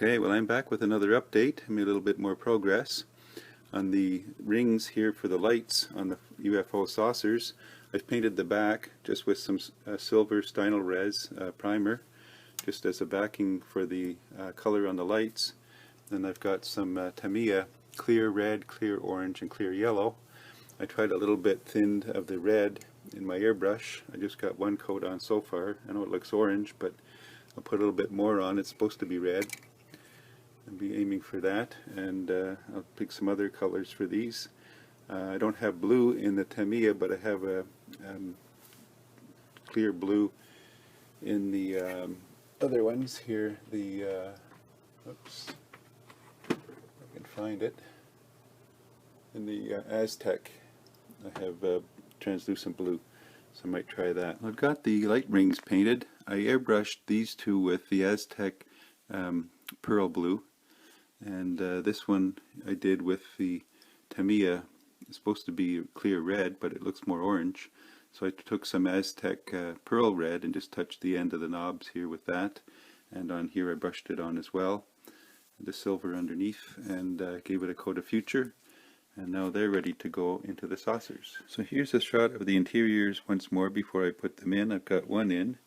Okay, well, I'm back with another update. I made a little bit more progress on the rings here for the lights on the UFO saucers. I've painted the back just with some silver Stynylrez res primer, just as a backing for the color on the lights. Then I've got some Tamiya clear red, clear orange, and clear yellow. I tried a little bit thinned of the red in my airbrush. I just got one coat on so far. I know it looks orange, but I'll put a little bit more on. It's supposed to be red. I'll be aiming for that, and I'll pick some other colors for these. I don't have blue in the Tamiya, but I have a clear blue in the other ones here. The oops, if I can find it. In the Aztec, I have translucent blue, so I might try that. I've got the light rings painted. I airbrushed these two with the Aztec pearl blue, and this one I did with the Tamiya. It's supposed to be clear red, but it looks more orange. So I took some Aztec pearl red and just touched the end of the knobs here with that, and on here I brushed it on as well, the silver underneath, and gave it a coat of future. And now they're ready to go into the saucers. So here's a shot of the interiors once more before I put them in. I've got one in,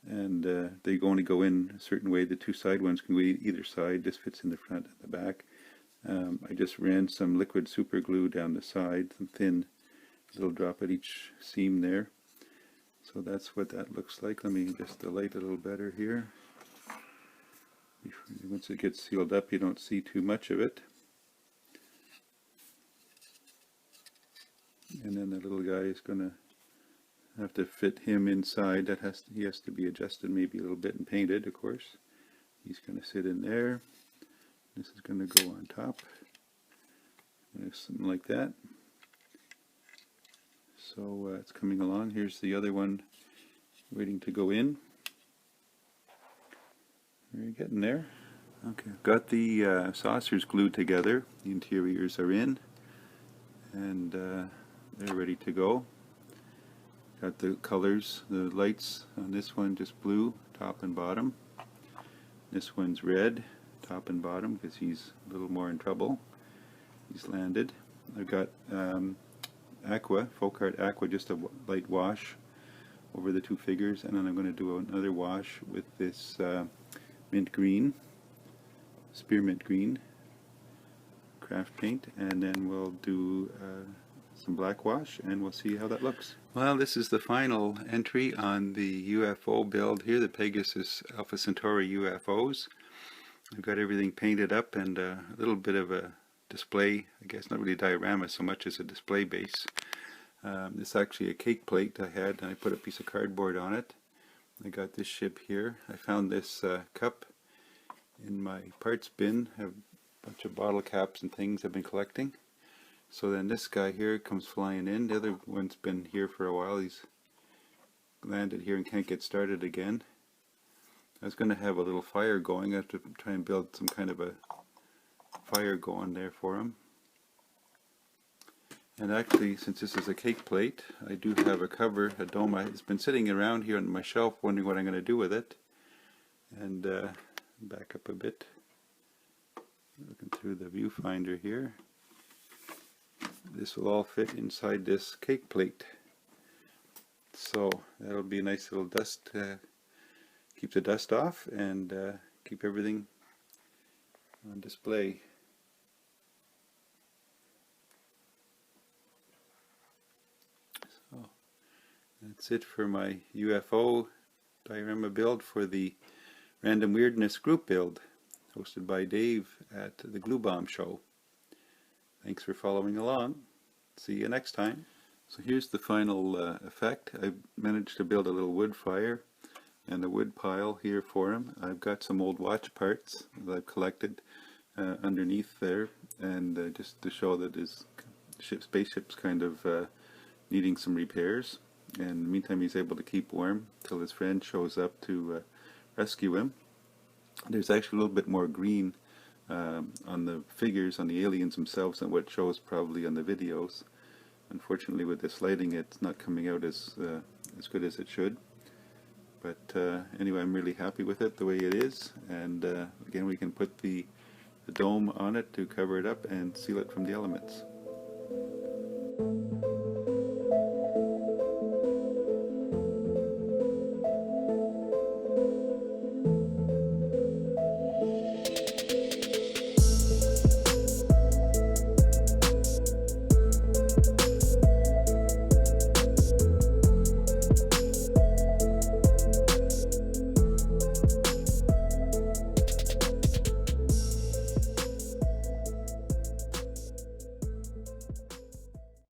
and they only go in a certain way. The two side ones can go either side. This fits in the front and the back. I just ran some liquid super glue down the side, some thin little drop at each seam there. So that's what that looks like. Let me just light a little better here. Once it gets sealed up, you don't see too much of it. And then the little guy is going to have to fit him inside. He has to be adjusted maybe a little bit and painted, of course. He's going to sit in there. This is going to go on top. Something like that. So it's coming along. Here's the other one waiting to go in. We're getting there. Okay, I've got the saucers glued together. The interiors are in, and they're ready to go. Got the colors, the lights on this one just blue, top and bottom. This one's red, top and bottom, because he's a little more in trouble. He's landed. I've got aqua, folk art aqua, just a light wash over the two figures, and then I'm going to do another wash with this mint green, spearmint green craft paint, and then we'll do some black wash, and we'll see how that looks. Well, this is the final entry on the UFO build here, the Pegasus Alpha Centauri UFOs. I've got everything painted up and a little bit of a display, I guess not really a diorama so much as a display base. It's actually a cake plate I had, and I put a piece of cardboard on it. I got this ship here. I found this cup in my parts bin. I have a bunch of bottle caps and things I've been collecting. So then this guy here comes flying in. The other one's been here for a while. He's landed here and can't get started again. I was going to have a little fire going. I have to try and build some kind of a fire going there for him. And actually, since this is a cake plate, I do have a cover, a dome. It's been sitting around here on my shelf wondering what I'm going to do with it. And back up a bit. Looking through the viewfinder here. This will all fit inside this cake plate. So that'll be a nice little dust, keep the dust off, and keep everything on display. So that's it for my UFO diorama build for the Random Weirdness Group Build, hosted by Dave at the Glue Bomb Show. Thanks for following along. See you next time. So here's the final effect. I managed to build a little wood fire and a wood pile here for him. I've got some old watch parts that I've collected underneath there, and just to show that his spaceship's kind of needing some repairs. And in the meantime, he's able to keep warm till his friend shows up to rescue him. There's actually a little bit more green on the figures, on the aliens themselves, than what shows probably on the videos. Unfortunately, with this lighting, it's not coming out as good as it should. But anyway, I'm really happy with it the way it is, and again, we can put the dome on it to cover it up and seal it from the elements.